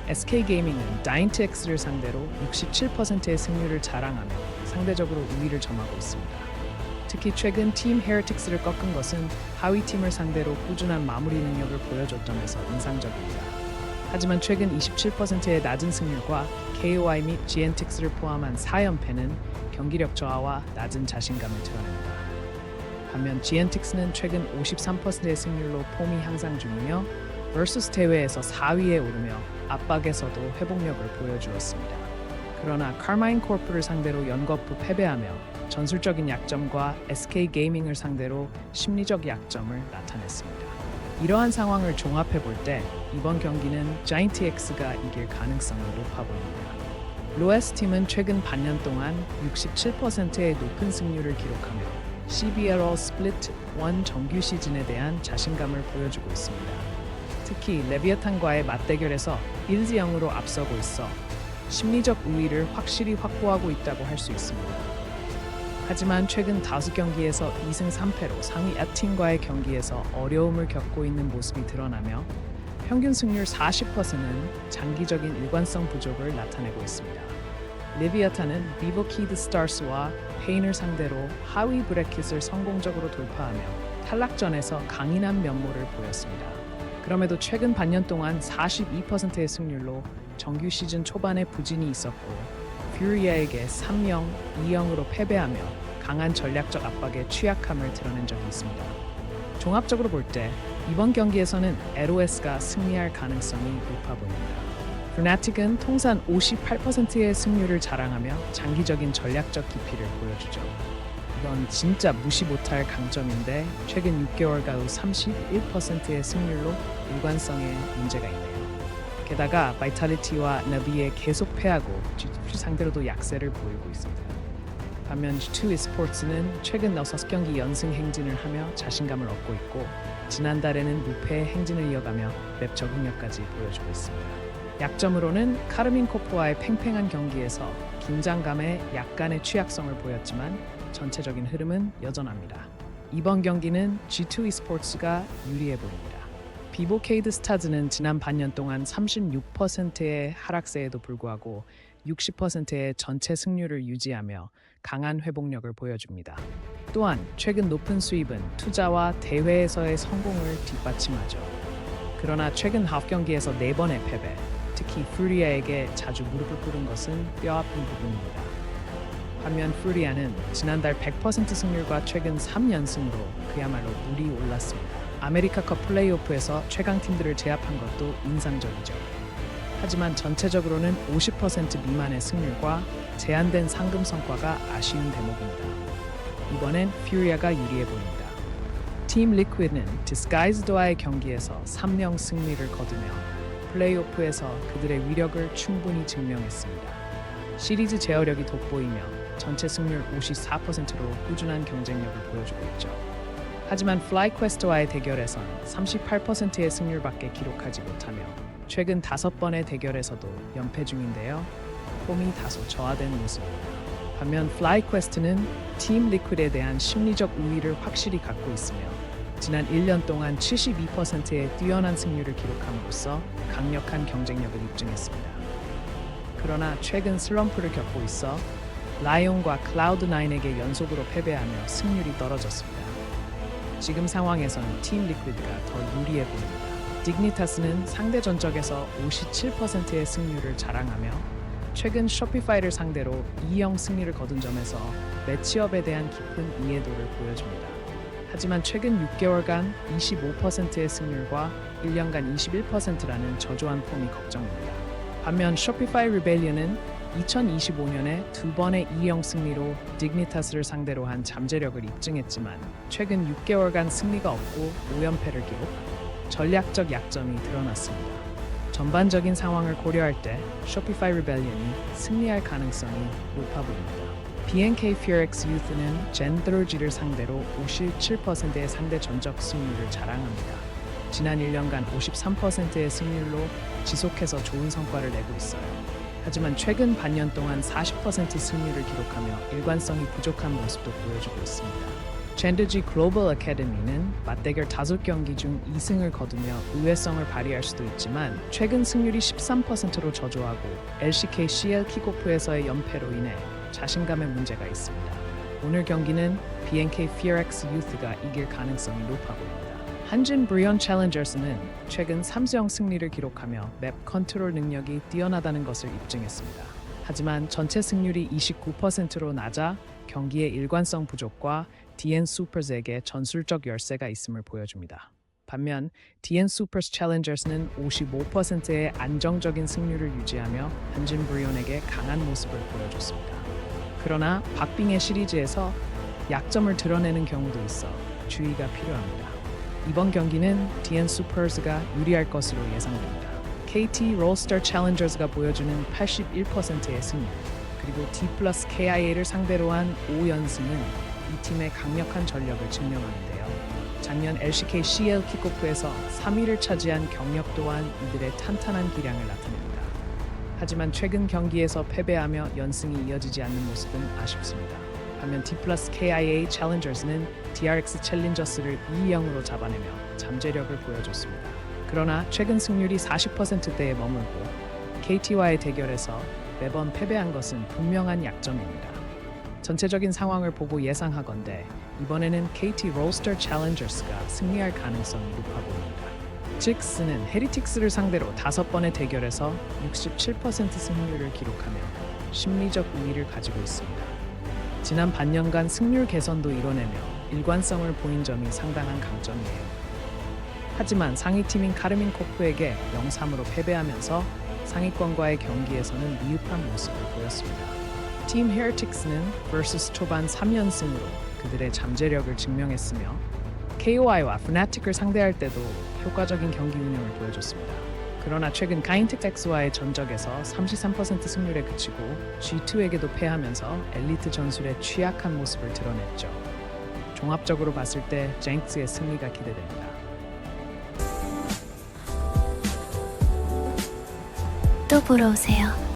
SK게이밍은 다인트X를 상대로 67%의 승률을 자랑하며 상대적으로 우위를 점하고 있습니다. 특히 최근 팀 헤리틱스를 꺾은 것은 하위 팀을 상대로 꾸준한 마무리 능력을 보여줬던 데서 인상적입니다. 하지만 최근 27%의 낮은 승률과 KOI 및 GNTX를 포함한 4연패는 경기력 저하와 낮은 자신감을 드러냅니다. 반면 GNTX는 최근 53%의 승률로 폼이 향상 중이며 versus 대회에서 4위에 오르며 압박에서도 회복력을 보여주었습니다. 그러나 카마인 코프를 상대로 연거푸 패배하며 전술적인 약점과 SK게이밍을 상대로 심리적 약점을 나타냈습니다. 이러한 상황을 종합해 볼 때 이번 경기는 자이언트X가 이길 가능성이 높아 보입니다. 로에스 팀은 최근 반년 동안 67%의 높은 승률을 기록하며 CBLL 스플릿 1 정규 시즌에 대한 자신감을 보여주고 있습니다. 특히 레비아탄과의 맞대결에서 1-0으로 앞서고 있어 심리적 우위를 확실히 확보하고 있다고 할 수 있습니다. 하지만 최근 5경기에서 2승 3패로 상위 아팀과의 경기에서 어려움을 겪고 있는 모습이 드러나며 평균 승률 40%는 장기적인 일관성 부족을 나타내고 있습니다. 레비아탄은 비버키드 스타스와 페인을 상대로 하위 브래킷을 성공적으로 돌파하며 탈락전에서 강인한 면모를 보였습니다. 그럼에도 최근 반년 동안 42%의 승률로 정규 시즌 초반에 부진이 있었고 퓨리아에게 3-0, 2-0으로 패배하며 강한 전략적 압박에 취약함을 드러낸 적이 있습니다. 종합적으로 볼 때 이번 경기에서는 LOS가 승리할 가능성이 높아 보입니다. 프나틱은 통산 58%의 승률을 자랑하며 장기적인 전략적 깊이를 보여주죠. 이건 진짜 무시 못할 강점인데 최근 6개월가 후 31%의 승률로 일관성에 문제가 있네요. 게다가 바이탈리티와 나비에 계속 패하고 G2 상대로도 약세를 보이고 있습니다. 반면 G2 e스포츠는 최근 6경기 연승 행진을 하며 자신감을 얻고 있고 지난달에는 무패 행진을 이어가며 맵 적응력까지 보여주고 있습니다. 약점으로는 카르민 코프와의 팽팽한 경기에서 긴장감에 약간의 취약성을 보였지만 전체적인 흐름은 여전합니다. 이번 경기는 G2 e스포츠가 유리해 보입니다. 비보케이드 스타즈는 지난 반년 동안 36%의 하락세에도 불구하고 60%의 전체 승률을 유지하며 강한 회복력을 보여줍니다. 또한 최근 높은 수입은 투자와 대회에서의 성공을 뒷받침하죠. 그러나 최근 하프 경기에서 4번의 패배, 특히 프리아에게 자주 무릎을 꿇은 것은 뼈아픈 부분입니다. 반면 프리아는 지난달 100% 승률과 최근 3연승으로 그야말로 물이 올랐습니다. 아메리카컵 플레이오프에서 최강팀들을 제압한 것도 인상적이죠. 하지만 전체적으로는 50% 미만의 승률과 제한된 상금 성과가 아쉬운 대목입니다. 이번엔 퓨리아가 유리해 보입니다. 팀 리퀴드는 디스가이즈드와의 경기에서 3-0 승리를 거두며 플레이오프에서 그들의 위력을 충분히 증명했습니다. 시리즈 제어력이 돋보이며 전체 승률 54%로 꾸준한 경쟁력을 보여주고 있죠. 하지만 플라이퀘스트와의 대결에선 38%의 승률밖에 기록하지 못하며 최근 5번의 대결에서도 연패 중인데요. 폼이 다소 저하된 모습입니다. 반면 플라이퀘스트는 팀 리퀴드에 대한 심리적 우위를 확실히 갖고 있으며 지난 1년 동안 72%의 뛰어난 승률을 기록함으로써 강력한 경쟁력을 입증했습니다. 그러나 최근 슬럼프를 겪고 있어 라이온과 클라우드9에게 연속으로 패배하며 승률이 떨어졌습니다. 지금 상황에서는 팀 리퀴드가 더 유리해 보입니다. 디그니타스는 상대 전적에서 57%의 승률을 자랑하며 최근 쇼피파이를 상대로 2-0 승리를 거둔 점에서 매치업에 대한 깊은 이해도를 보여줍니다. 하지만 최근 6개월간 25%의 승률과 1년간 21%라는 저조한 폼이 걱정입니다. 반면 쇼피파이 리벨리언은 2025년에 2번의 2-0 승리로 디그니타스를 상대로 한 잠재력을 입증했지만 최근 6개월간 승리가 없고 5연패를 기록, 전략적 약점이 드러났습니다. 전반적인 상황을 고려할 때 쇼피파이 리벨리언이 승리할 가능성이 높아 보입니다. BNK Furex Youth는 젠드로지를 상대로 57%의 상대 전적 승률을 자랑합니다. 지난 1년간 53%의 승률로 지속해서 좋은 성과를 내고 있어요. 하지만 최근 반년 동안 40% 승률을 기록하며 일관성이 부족한 모습도 보여주고 있습니다. 젠더지 글로벌 아카데미는 맞대결 5경기 중 2승을 거두며 의외성을 발휘할 수도 있지만 최근 승률이 13%로 저조하고 LCK CL 킥오프에서의 연패로 인해 자신감에 문제가 있습니다. 오늘 경기는 BNK FearX Youth가 이길 가능성이 높아 보입니다. 한진 브리온 챌린저스는 최근 3수0 승리를 기록하며 맵 컨트롤 능력이 뛰어나다는 것을 입증했습니다. 하지만 전체 승률이 29%로 낮아 경기의 일관성 부족과 DN Supers에게 전술적 열세가 있음을 보여줍니다. 반면 DN Super 챌린저스는 55%의 안정적인 승률을 유지하며 한진 브리온에게 강한 모습을 보여줬습니다. 그러나 박빙의 시리즈에서 약점을 드러내는 경우도 있어 주의가 필요합니다. 이번 경기는 DN Supers가 유리할 것으로 예상됩니다. KT 롤스터 챌린저스가 보여주는 81%의 승률, 그리고 D+KIA를 상대로 한 5연승은 이 팀의 강력한 전력을 증명하는데요. 작년 LCK CL 킥오프에서 3위를 차지한 경력 또한 이들의 탄탄한 기량을 나타냅니다. 하지만 최근 경기에서 패배하며 연승이 이어지지 않는 모습은 아쉽습니다. 반면 D+KIA 챌린저스는 DRX 챌린저스를 2-0으로 잡아내며 잠재력을 보여줬습니다. 그러나 최근 승률이 40%대에 머물고 KT와의 대결에서 매번 패배한 것은 분명한 약점입니다. 전체적인 상황을 보고 예상하건대 이번에는 KT 롤스터 챌린저스가 승리할 가능성이 높아 보입니다. 직스는 헤리틱스를 상대로 5번의 대결에서 67% 승률을 기록하며 심리적 우위를 가지고 있습니다. 지난 반년간 승률 개선도 이뤄내며 일관성을 보인 점이 상당한 강점이에요. 하지만 상위팀인 카르민 코프에게 0-3으로 패배하면서 상위권과의 경기에서는 미흡한 모습을 보였습니다. 팀 헤리틱스는 vs 초반 3연승으로 그들의 잠재력을 증명했으며 KOI와 FNATIC을 상대할 때도 효과적인 경기 운영을 보여줬습니다. 그러나 최근 가인텍스와의 전적에서 33% 승률에 그치고 G2에게도 패하면서 엘리트 전술에 취약한 모습을 드러냈죠. 종합적으로 봤을 때 쟁크스의 승리가 기대됩니다. 또 보러 오세요.